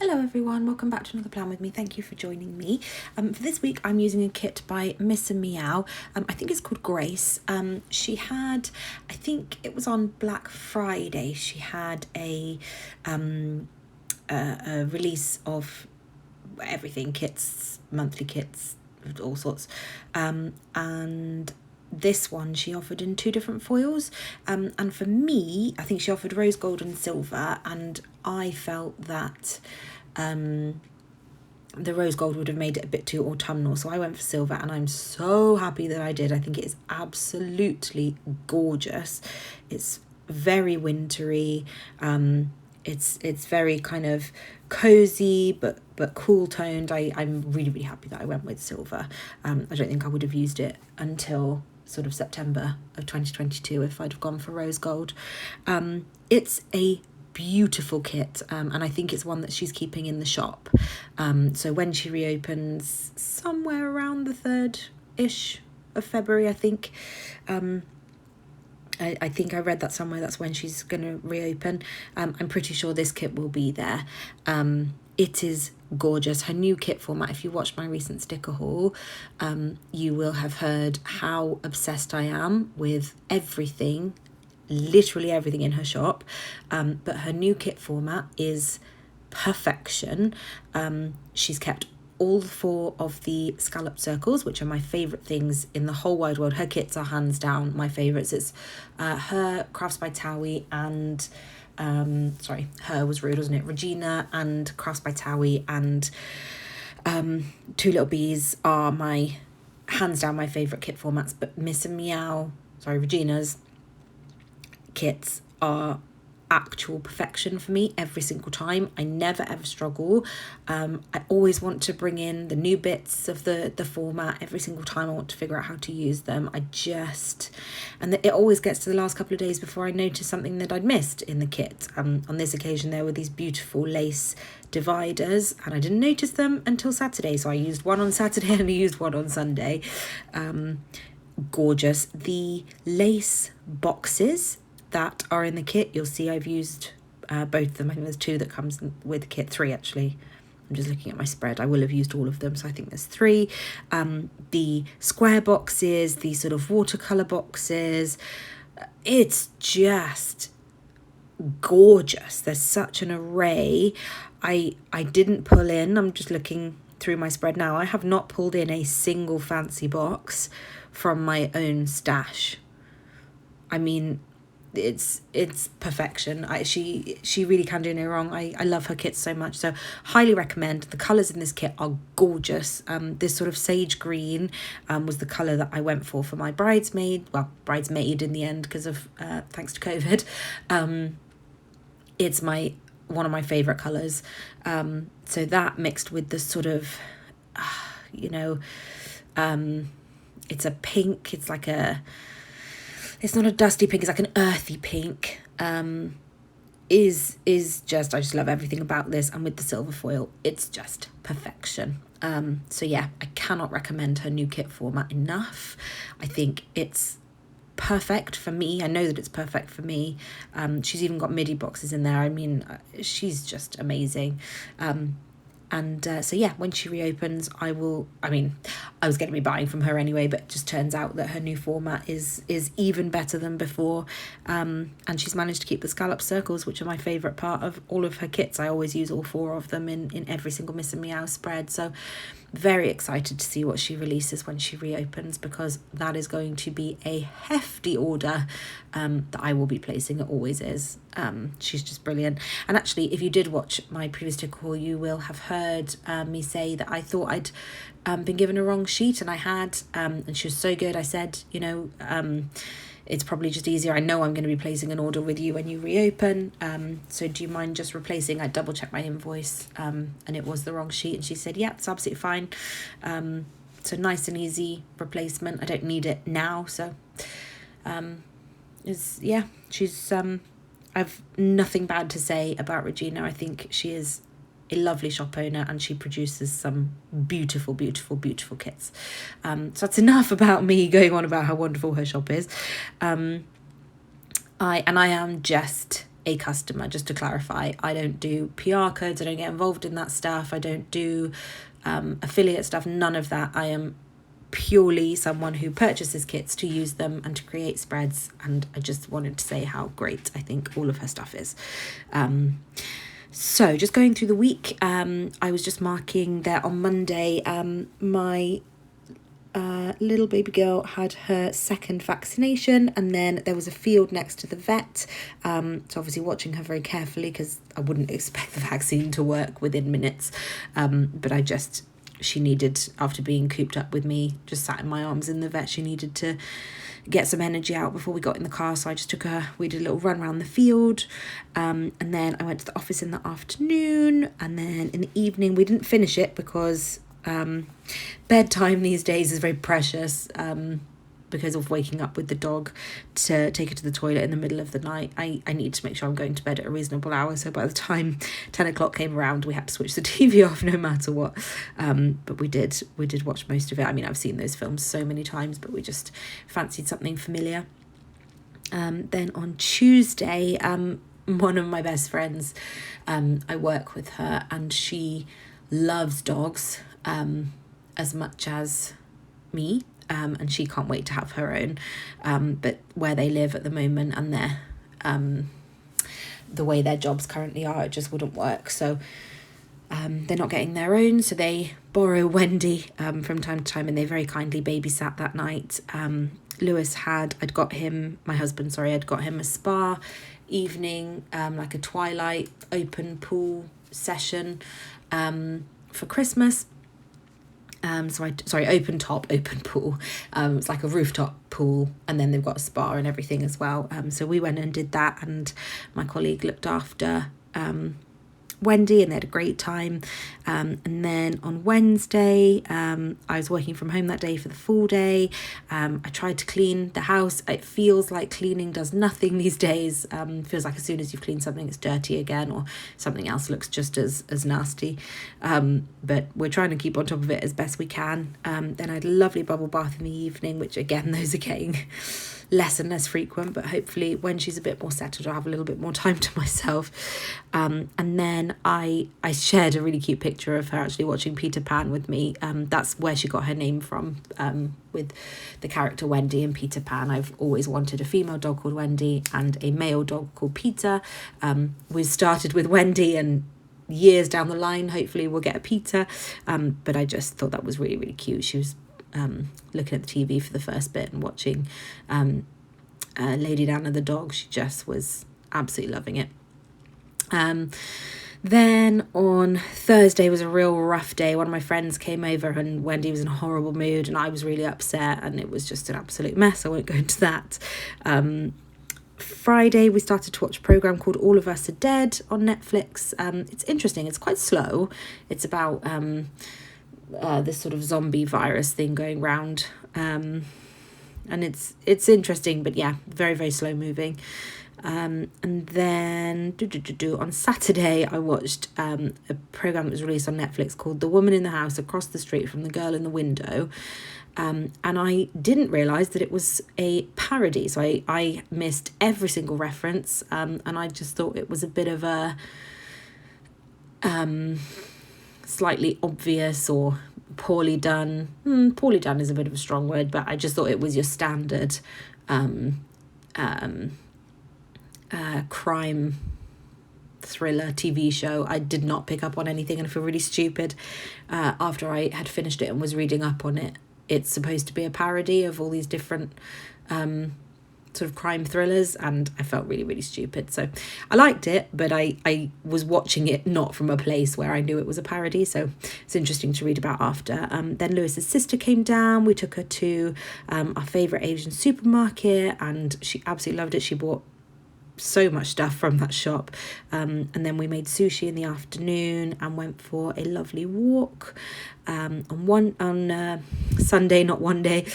Hello everyone, welcome back to another plan with me. Thank you for joining me. For this week I'm using a kit by Miss Meow. I think it's called Grace. She had, I think it was on Black Friday, she had a release of everything, kits, monthly kits, all sorts. And this one she offered in two different foils, and for me I think she offered rose gold and silver, and I felt that the rose gold would have made it a bit too autumnal, so I went for silver, and I'm so happy that I did. I think it is absolutely gorgeous. It's very wintry. It's very kind of cozy but cool toned. I'm really happy that I went with silver. I don't think I would have used it until sort of September of 2022 if I'd have gone for rose gold. It's a beautiful kit, and I think it's one that she's keeping in the shop. So when she reopens somewhere around the 3rd-ish of February, I think, I think I read that somewhere, that's when she's going to reopen. I'm pretty sure this kit will be there. It is gorgeous. Her new kit format, if you watched my recent sticker haul, you will have heard how obsessed I am with everything, literally everything in her shop. But her new kit format is perfection. She's kept all 4 of the scallop circles, which are my favourite things in the whole wide world. Her kits are hands down my favourites. It's her Crafts by Thowie and her was rude, wasn't it? Regina and Crafts by Thowie and Two Little Bees are my hands down my favourite kit formats. But Regina's kits are actual perfection for me every single time. I never ever struggle. I always want to bring in the new bits of the format every single time. I want to figure out how to use them. And it always gets to the last couple of days before I notice something that I'd missed in the kit. On this occasion there were these beautiful lace dividers, and I didn't notice them until Saturday, so I used one on Saturday and I used one on Sunday. Gorgeous. The lace boxes that are in the kit, you'll see I've used both of them. I think there's 2 that comes with the kit, 3 actually. I'm just looking at my spread. I will have used all of them, so I think there's 3. The square boxes, the sort of watercolour boxes, it's just gorgeous. There's such an array. I didn't pull in, I'm just looking through my spread now, I have not pulled in a single fancy box from my own stash. I mean, it's perfection. She really can do no wrong. I love her kits so much, so highly recommend. The colours in this kit are gorgeous. This sort of sage green was the colour that I went for my bridesmaid in the end, because of thanks to COVID. It's one of my favourite colours. So that mixed with the sort of it's a pink, it's not a dusty pink, it's like an earthy pink. Is just, I just love everything about this, and with the silver foil, it's just perfection. So yeah, I cannot recommend her new kit format enough. I think it's perfect for me. I know that it's perfect for me. She's even got MIDI boxes in there. I mean, she's just amazing. So yeah, when she reopens, I was going to be buying from her anyway, but it just turns out that her new format is even better than before. And she's managed to keep the scallop circles, which are my favourite part of all of her kits. I always use all 4 of them in every single Miss Meow spread. So very excited to see what she releases when she reopens, because that is going to be a hefty order that I will be placing. It always is. She's just brilliant. And actually, if you did watch my previous ticker haul, you will have heard me say that I thought I'd been given a wrong sheet, and I had, and she was so good. I said, it's probably just easier. I know I'm going to be placing an order with you when you reopen. So do you mind just replacing? I double checked my invoice, and it was the wrong sheet. And she said, yeah, it's absolutely fine. So nice and easy replacement. I don't need it now. So, she's, I've nothing bad to say about Regina. I think she is a lovely shop owner, and she produces some beautiful kits. So that's enough about me going on about how wonderful her shop is. I am just a customer, just to clarify. I don't do PR codes, I don't get involved in that stuff, I don't do affiliate stuff, none of that. I am purely someone who purchases kits to use them and to create spreads, and I just wanted to say how great I think all of her stuff is. So just going through the week, I was just marking that on Monday my little baby girl had her second vaccination, and then there was a field next to the vet, so obviously watching her very carefully because I wouldn't expect the vaccine to work within minutes, but she needed, after being cooped up with me, just sat in my arms in the vet, she needed to get some energy out before we got in the car, so I just took her, we did a little run around the field, and then I went to the office in the afternoon, and then in the evening we didn't finish it because bedtime these days is very precious, because of waking up with the dog to take her to the toilet in the middle of the night. I need to make sure I'm going to bed at a reasonable hour, so by the time 10 o'clock came around we had to switch the TV off no matter what, but we did watch most of it. I mean, I've seen those films so many times, but we just fancied something familiar. Then on Tuesday, one of my best friends, I work with her, and she loves dogs as much as me, and she can't wait to have her own, but where they live at the moment and their the way their jobs currently are, it just wouldn't work, so they're not getting their own, so they borrow Wendy from time to time, and they very kindly babysat that night. Lewis I'd got him a spa evening, like a twilight open pool session for Christmas. Open pool. It's like a rooftop pool, and then they've got a spa and everything as well. So we went and did that, and my colleague looked after Wendy, and they had a great time. And then on Wednesday, I was working from home that day for the full day. I tried to clean the house. It feels like cleaning does nothing these days. Feels like as soon as you've cleaned something, it's dirty again, or something else looks just as nasty. But we're trying to keep on top of it as best we can. Then I had a lovely bubble bath in the evening, which again, those are getting less and less frequent, but hopefully when she's a bit more settled I'll have a little bit more time to myself. And then I shared a really cute picture of her actually watching Peter Pan with me. That's where she got her name from, with the character Wendy in Peter Pan. I've always wanted a female dog called Wendy and a male dog called Peter. We started with Wendy, and years down the line hopefully we'll get a Peter, but I just thought that was really, really cute. She was looking at the TV for the first bit and watching Lady Diana the dog. She just was absolutely loving it. Then on Thursday was a real rough day. One of my friends came over and Wendy was in a horrible mood, and I was really upset, and it was just an absolute mess. I won't go into that. Friday we started to watch a programme called All of Us Are Dead on Netflix. It's interesting. It's quite slow. It's about this sort of zombie virus thing going round, and it's interesting, but yeah, very, very slow moving. And then on Saturday I watched a programme that was released on Netflix called The Woman in the House Across the Street from the Girl in the Window, and I didn't realise that it was a parody, so I missed every single reference, and I just thought it was a bit of a slightly obvious or poorly done. Poorly done is a bit of a strong word, but I just thought it was your standard crime thriller TV show. I did not pick up on anything, and I feel really stupid after I had finished it and was reading up on it. It's supposed to be a parody of all these different sort of crime thrillers, and I felt really, really stupid. So I liked it, but I was watching it not from a place where I knew it was a parody, so it's interesting to read about after. Then Lewis's sister came down. We took her to our favourite Asian supermarket, and she absolutely loved it. She bought so much stuff from that shop, and then we made sushi in the afternoon and went for a lovely walk on Sunday, not one day.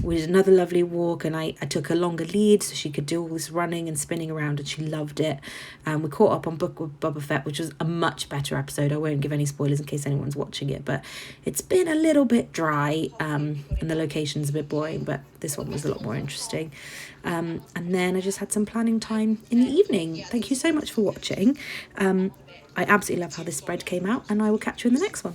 We did another lovely walk, and I took a longer lead so she could do all this running and spinning around, and she loved it. We caught up on Book with Boba Fett, which was a much better episode. I won't give any spoilers in case anyone's watching it, but it's been a little bit dry, and the location's a bit boring, but this one was a lot more interesting. And then I just had some plans planning time in the evening. Thank you so much for watching. I absolutely love how this spread came out, and I will catch you in the next one.